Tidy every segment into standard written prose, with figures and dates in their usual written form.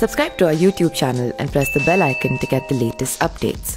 Subscribe to our YouTube channel and press the bell icon to get the latest updates.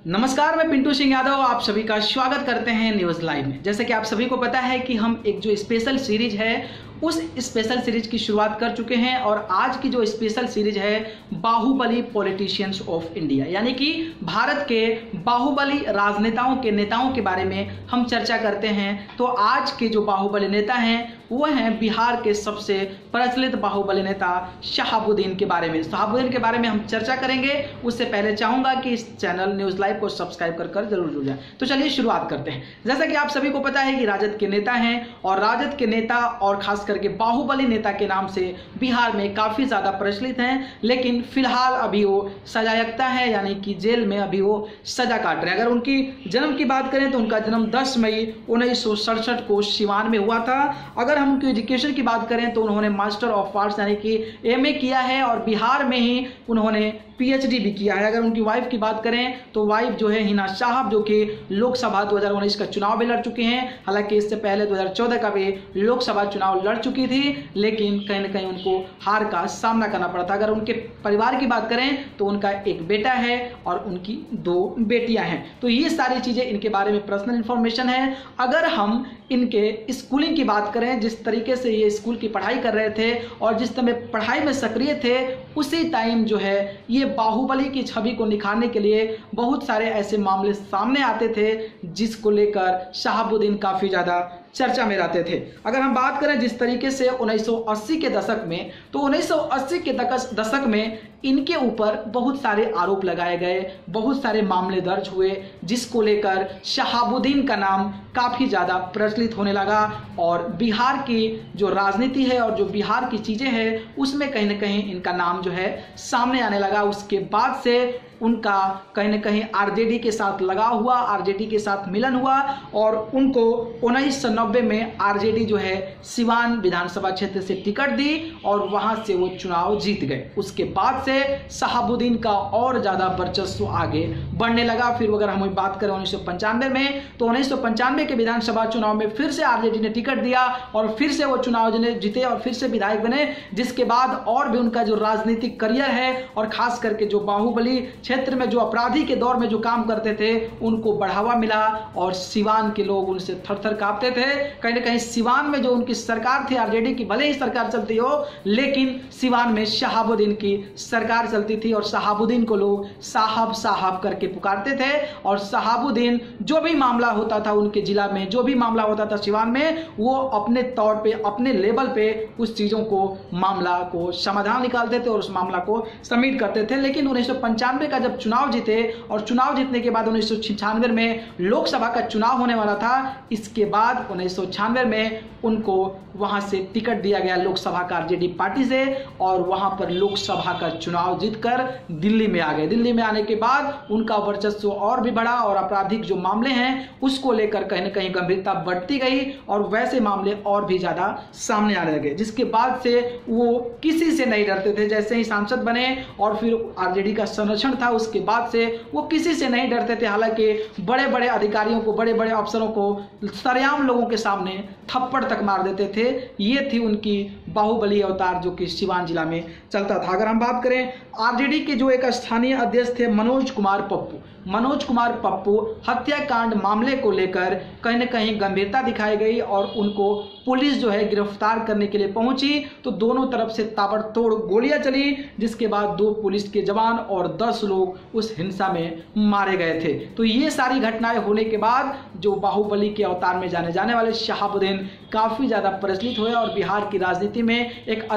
नमस्कार, मैं पिंटू सिंह यादव आप सभी का स्वागत करते हैं न्यूज़ लाइव में। जैसे कि आप सभी को पता है कि हम एक जो स्पेशल सीरीज है उस स्पेशल सीरीज की शुरुआत कर चुके हैं और आज की जो स्पेशल सीरीज है बाहुबली पॉलिटिशियंस ऑफ इंडिया, यानी कि भारत के बाहुबली राजनेताओं के नेताओं के बारे में हम चर्चा करते हैं। तो आज के जो बाहुबली नेता हैं वो हैं बिहार के सबसे प्रचलित बाहुबली नेता शहाबुद्दीन के बारे में। शहाबुद्दीन के बारे में हम चर्चा करेंगे। उससे पहले चाहूंगा कि इस चैनल न्यूज़ लाइव को सब्सक्राइब कर जरूर जुड़ जाए। तो चलिए शुरुआत करते हैं। जैसा कि आप सभी को पता है कि राजद के नेता हैं और राजद के नेता और खास करके बाहुबली नेता के नाम से बिहार में काफी ज्यादा प्रचलित हैं, लेकिन फिलहाल अभी वो सजायाफ्ता है, यानी कि जेल में अभी वो सजा काट रहे हैं। अगर उनकी जन्म की बात करें तो उनका जन्म 10 मई 1967 को सिवान में हुआ था। अगर हम उनकी एजुकेशन की बात करें तो उन्होंने मास्टर ऑफ आर्ट्स यानी कि एमए किया है और बिहार में ही उन्होंने पीएचडी भी किया है। अगर उनकी वाइफ की बात करें तो वाइफ जो है हिना साहब, जो कि लोकसभा 2019 का चुनाव भी लड़ चुके हैं। हालांकि इससे पहले 2014 का भी लोकसभा चुनाव लड़ चुकी थी, लेकिन कहीं ना कहीं उनको हार का सामना करना पड़ा था। अगर उनके परिवार की बात करें तो उनका एक बेटा है और उनकी 2 बेटियां हैं। तो ये सारी चीजें इनके बारे में पर्सनल इंफॉर्मेशन है। अगर हम इनके स्कूलिंग की बात करें, जिस तरीके से ये स्कूल की पढ़ाई कर रहे थे और जिस समय पढ़ाई में सक्रिय थे, उसी टाइम जो है ये बाहुबली की छवि को निखारने के लिए बहुत सारे ऐसे मामले सामने आते थे जिसको लेकर शहाबुद्दीन काफी ज्यादा चर्चा में रहते थे। अगर हम बात करें जिस तरीके से 1980 के दशक में, तो 1980 के दशक में इनके ऊपर बहुत सारे आरोप लगाए गए, बहुत सारे मामले दर्ज हुए, जिसको लेकर शहाबुद्दीन का नाम काफ़ी ज़्यादा प्रचलित होने लगा और बिहार की जो राजनीति है और जो बिहार की चीज़ें हैं उसमें कहीं ना कहीं इनका नाम जो है सामने आने लगा। उसके बाद से उनका कहीं ना कहीं आरजेडी के साथ लगाव हुआ, आरजेडी के साथ मिलन हुआ और उनको 1990 में आरजेडी जो है सिवान विधानसभा क्षेत्र से टिकट दी और वहां से वो चुनाव जीत गए। उसके बाद से शहाबुद्दीन का और ज़्यादा वर्चस्व आगे बढ़ने लगा। फिर अगर हम बात करें 1995 में, तो 1995 के विधानसभा चुनाव में फिर से आरजेडी ने टिकट दिया और फिर से वो चुनाव जीते और फिर से विधायक बने, जिसके बाद और भी उनका जो राजनीतिक करियर है और खास करके जो बाहुबली क्षेत्र में जो अपराधी के दौर में जो काम करते थे उनको बढ़ावा मिला और सिवान के लोग उनसे थर-थर कांपते थे। कहीं ना कहीं सिवान में जो उनकी सरकार थी आरजेडी की, भले ही सरकार चलती हो, लेकिन सिवान में शहाबुद्दीन की सरकार चलती थी और शहाबुद्दीन को लोग साहब साहब करके पुकारते थे। और शहाबुद्दीन जो भी मामला होता था उनके जिला में, जो भी मामला होता था सिवान में, वो अपने तौर पे अपने लेवल पे उस चीजों को मामला को समाधान निकालते थे और उस मामला को सबमिट करते थे। लेकिन 1995 का जब चुनाव जीते और चुनाव जीतने के बाद 1996 में लोकसभा का चुनाव होने वाला था, इसके बाद 1996 में उनको वहां से टिकट दिया गया लोकसभा का आरजेडी पार्टी से और वहां पर लोकसभा का चुनाव जीतकर दिल्ली में आ गए। दिल्ली में आने के बाद उनका वर्चस्व और भी बढ़ा और आपराधिक जो मामले हैं उसको लेकर कहीं ना कहीं गंभीरता बढ़ती गई और वैसे मामले और भी ज्यादा सामने आने लगे, जिसके बाद से वो किसी से नहीं डरते थे। जैसे ही सांसद बने और फिर आरजेडी का संरक्षण था, उसके बाद से वो किसी से नहीं डरते थे। हालांकि बड़े बड़े अधिकारियों को, बड़े बड़े अफसरों को सरेआम लोगों के सामने थप्पड़ तक मार देते थे। ये थी उनकी बाहुबली अवतार जो कि सिवान जिला में चलता था। अगर हम बात करें आरजेडी के जो एक स्थानीय अध्यक्ष थे मनोज कुमार पप्पू हत्याकांड मामले को लेकर कहीं ना कहीं गंभीरता दिखाई गई और उनको पुलिस जो है गिरफ्तार करने के लिए पहुंची, तो दोनों तरफ से ताबड़तोड़ गोलियां चली, जिसके बाद 2 पुलिस के जवान और 10 लोग उस हिंसा में मारे गए थे। तो ये सारी घटनाएं होने के बाद जो बाहुबली के अवतार में जाने जाने वाले शहाबुद्दीन काफी ज्यादा प्रचलित हुए और बिहार की राजनीति में एक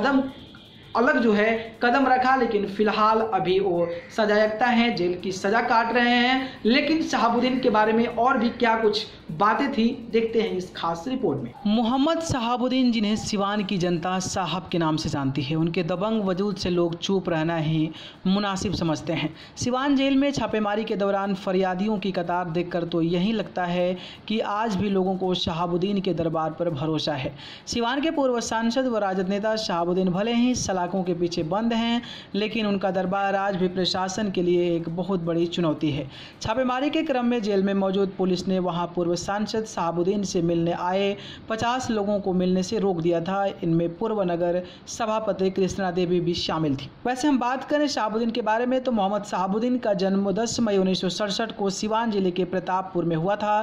अलग जो है कदम रखा। लेकिन फिलहाल अभी वो सजायाफ्ता हैं, जेल की सजा काट रहे हैं। लेकिन शहाबुद्दीन के बारे में और भी क्या कुछ बातें थी, देखते हैं इस खास रिपोर्ट में। मोहम्मद शहाबुद्दीन, जिन्हें सिवान की जनता साहब के नाम से जानती है, उनके दबंग वजूद से लोग चुप रहना ही मुनासिब समझते हैं। सिवान जेल में छापेमारी के दौरान फरियादियों की कतार देखकर तो यही लगता है कि आज भी लोगों को शहाबुद्दीन के दरबार पर भरोसा है। सिवान के पूर्व सांसद व राजद नेता शहाबुद्दीन भले ही सलाखों के पीछे बंद हैं, लेकिन उनका दरबार आज भी प्रशासन के लिए एक बहुत बड़ी चुनौती है। छापेमारी के क्रम में जेल में मौजूद पुलिस ने वहां पूर्व सांसद शहाबुद्दीन से मिलने आए 50 लोगों को मिलने से रोक दिया था। इनमें पूर्व नगर सभापति कृष्णा देवी भी शामिल थी। वैसे हम बात करें शहाबुद्दीन के बारे में तो मोहम्मद शहाबुद्दीन का जन्म 10 मई 1967 को सिवान जिले के प्रतापपुर में हुआ था।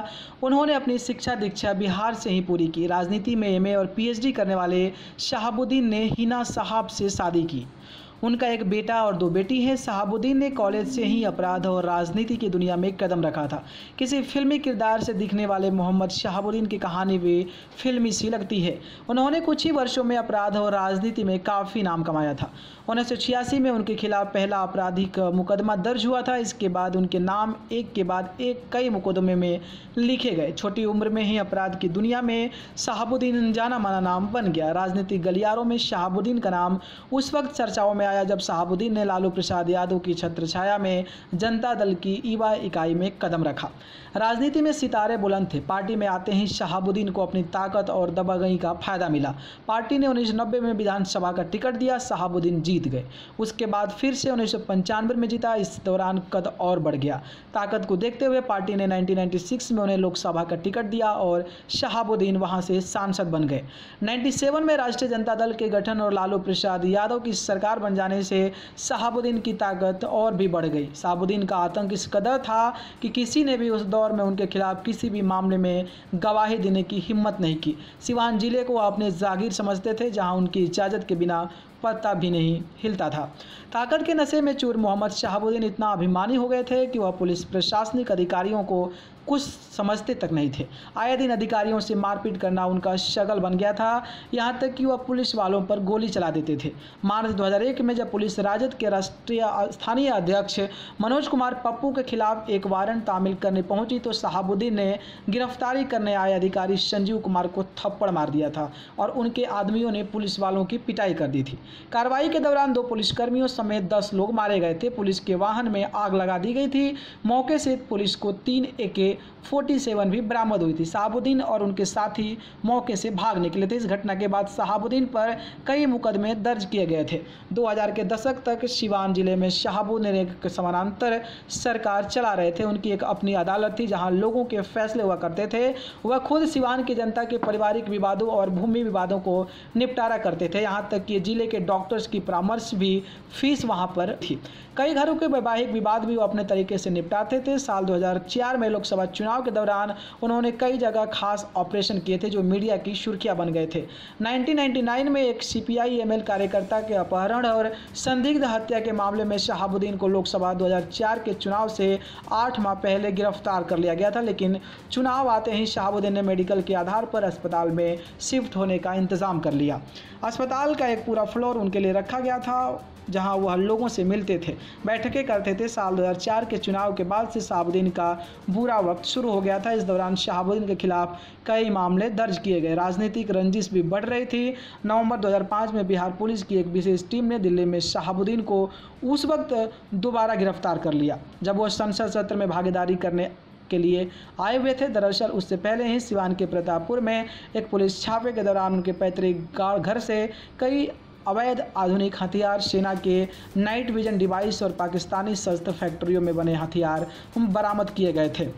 उन्होंने अपनी शिक्षा दीक्षा बिहार से ही पूरी की। राजनीति में एमए और पीएचडी करने वाले शहाबुद्दीन ने हिना साहब से शादी की। उनका एक बेटा और 2 बेटी हैं। शहाबुद्दीन ने कॉलेज से ही अपराध और राजनीति की दुनिया में कदम रखा था। किसी फिल्मी किरदार से दिखने वाले मोहम्मद शहाबुद्दीन की कहानी भी फिल्मी सी लगती है। उन्होंने कुछ ही वर्षों में अपराध और राजनीति में काफ़ी नाम कमाया था। 1986 में उनके खिलाफ पहला आपराधिक मुकदमा दर्ज हुआ था। इसके बाद उनके नाम एक के बाद एक कई मुकदमे में लिखे गए। छोटी उम्र में ही अपराध की दुनिया में शहाबुद्दीन जाना माना नाम बन गया। राजनीतिक गलियारों में शहाबुद्दीन का नाम उस वक्त चर्चाओं में आया जब शहाबुद्दीन ने लालू प्रसाद यादव की छत्रछाया में जनता दल की युवा इकाई में कदम रखा। राजनीति में सितारे बुलंद थे। पार्टी में आते ही शहाबुद्दीन को अपनी ताकत और दबंगई का फायदा मिला। पार्टी ने 1990 में विधानसभा का टिकट दिया। शहाबुद्दीन जीत गए। उसके बाद फिर से 1995 में जीता। इस दौरान कद और बढ़ गया। ताकत को देखते हुए पार्टी ने 1996 में उन्हें लोकसभा का टिकट दिया और शहाबुद्दीन वहां से सांसद बन गए। 97 में राष्ट्रीय जनता दल के गठन और लालू प्रसाद यादव की सरकार बन जाने से शहाबुद्दीन की ताकत और भी बढ़ गई। शहाबुद्दीन का आतंक इस कदर था कि किसी ने भी उस दौर में उनके खिलाफ किसी भी मामले में गवाही देने की हिम्मत नहीं की। सिवान जिले को अपने जागीर समझते थे, जहां उनकी इजाज़त के बिना पत्ता भी नहीं हिलता था। ताकत के नशे में चूर मोहम्मद शहाबुद्दीन इतना अभिमानी हो गए थे कि वह पुलिस प्रशासनिक अधिकारियों को कुछ समझते तक नहीं थे। आए दिन अधिकारियों से मारपीट करना उनका शगल बन गया था, यहाँ तक कि वह पुलिस वालों पर गोली चला देते थे। मार्च 2001 में जब पुलिस राजद के राष्ट्रीय स्थानीय अध्यक्ष मनोज कुमार पप्पू के खिलाफ एक वारंट तामील करने पहुंची तो शहाबुद्दीन ने गिरफ्तारी करने आए अधिकारी संजीव कुमार को थप्पड़ मार दिया था और उनके आदमियों ने पुलिस वालों की पिटाई कर दी थी। कार्रवाई के दौरान 2 पुलिसकर्मियों समेत 10 लोग मारे गए थे। पुलिस के वाहन में आग लगा दी गई थी। मौके से पुलिस को 3 AK-47 भी बरामद हुई थी। शहाबुद्दीन और उनके साथी मौके से भाग निकले थे। इस घटना के बाद शहाबुद्दीन पर कई मुकदमे दर्ज किए गए थे। 2000 के दशक तक सिवान जिले में शहाबुद्दीन एक समानांतर सरकार चला रहे थे। उनकी एक अपनी अदालत थी जहां लोगों के फैसले हुआ करते थे। वह खुद सिवान की जनता के पारिवारिक विवादों और भूमि विवादों को निपटारा करते थे। यहाँ तक कि जिले के डॉक्टर्स की परामर्श भी फीस वहाँ पर थी। कई घरों के वैवाहिक विवाद भी वो अपने तरीके से निपटाते थे। साल 2004 में लोकसभा चुनाव के दौरान उन्होंने कई जगह खास ऑपरेशन किए थे जो मीडिया की सुर्खियां बन गए थे। 1999 में एक CPI-ML कार्यकर्ता के अपहरण और संदिग्ध हत्या के मामले में शहाबुद्दीन को लोकसभा 2004 के चुनाव से 8 माह पहले गिरफ्तार कर लिया गया था, लेकिन चुनाव आते ही शहाबुद्दीन ने मेडिकल के आधार पर अस्पताल में शिफ्ट होने का इंतजाम कर लिया। अस्पताल का एक पूरा फ्लोर उनके लिए रखा गया था जहां वह लोगों से मिलते थे, बैठकें करते थे। साल 2004 के चुनाव के बाद से शहाबुद्दीन का बुरा वक्त शुरू हो गया था। इस दौरान शहाबुद्दीन के खिलाफ कई मामले दर्ज किए गए। राजनीतिक रंजिश भी बढ़ रही थी। नवंबर 2005 में बिहार पुलिस की एक विशेष टीम ने दिल्ली में शहाबुद्दीन को उस वक्त दोबारा गिरफ्तार कर लिया जब वह संसद सत्र में भागीदारी करने के लिए आए हुए थे। दरअसल उससे पहले ही सिवान के प्रतापपुर में एक पुलिस छापे के दौरान उनके पैतृक घर से कई अवैध आधुनिक हथियार, सेना के नाइट विजन डिवाइस और पाकिस्तानी शस्त्र फैक्ट्रियों में बने हथियार बरामद किए गए थे।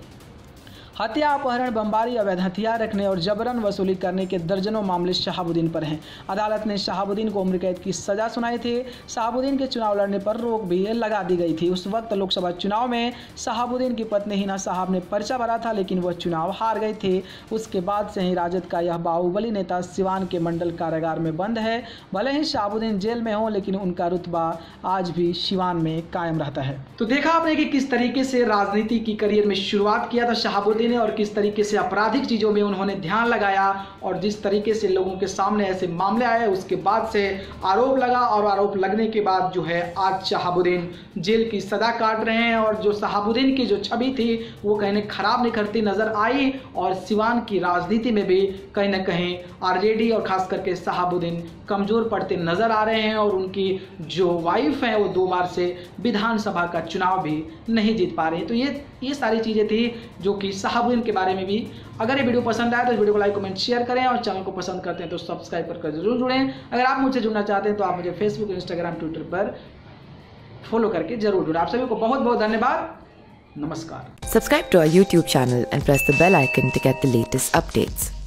हत्या, अपहरण, बमबारी, अवैध हथियार रखने और जबरन वसूली करने के दर्जनों मामले शहाबुद्दीन पर हैं। अदालत ने शहाबुद्दीन को उम्र कैद की सजा सुनाई थी। शहाबुद्दीन के चुनाव लड़ने पर रोक भी लगा दी गई थी। उस वक्त लोकसभा चुनाव में शहाबुद्दीन की पत्नी हिना साहब ने पर्चा भरा था, लेकिन वह चुनाव हार गई थी। उसके बाद से ही राजद का यह बाहुबली नेता सिवान के मंडल कारागार में बंद है। भले ही शहाबुद्दीन जेल में हो, लेकिन उनका रुतबा आज भी सिवान में कायम रहता है। तो देखा आपने कि किस तरीके से राजनीति की करियर में शुरुआत किया था शहाबुद्दीन ने और किस तरीके से आपराधिक चीजों में उन्होंने ध्यान लगाया और जिस तरीके से लोगों के सामने ऐसे मामले आए उसके बाद से आरोप लगा और आरोप लगने के बाद जो है आज शहाबुद्दीन जेल की सजा काट रहे हैं और जो शहाबुद्दीन की जो छवि थी वो कहीं खराब निखरती नजर आई और सिवान की राजनीति में भी कहीं ना कहीं ऑलरेडी और खास करके शहाबुद्दीन कमजोर पड़ते नजर आ रहे हैं और उनकी जो वाइफ है वो 2 बार से विधानसभा का चुनाव भी नहीं जीत पा रहे हैं। तो ये सारी चीजें थी जो कि शहाबुद्दीन के बारे में भी। अगर ये वीडियो पसंद आया तो इस वीडियो को लाइक, कमेंट, शेयर करें और चैनल को पसंद करते हैं तो सब्सक्राइब कर जरूर जुड़ें। अगर आप मुझसे जुड़ना चाहते हैं तो आप मुझे फेसबुक, इंस्टाग्राम, ट्विटर पर फॉलो करके जरूर जुड़ें। आप सभी को बहुत बहुत धन्यवाद। नमस्कार। Subscribe to our YouTube channel and press the bell icon to get the latest updates.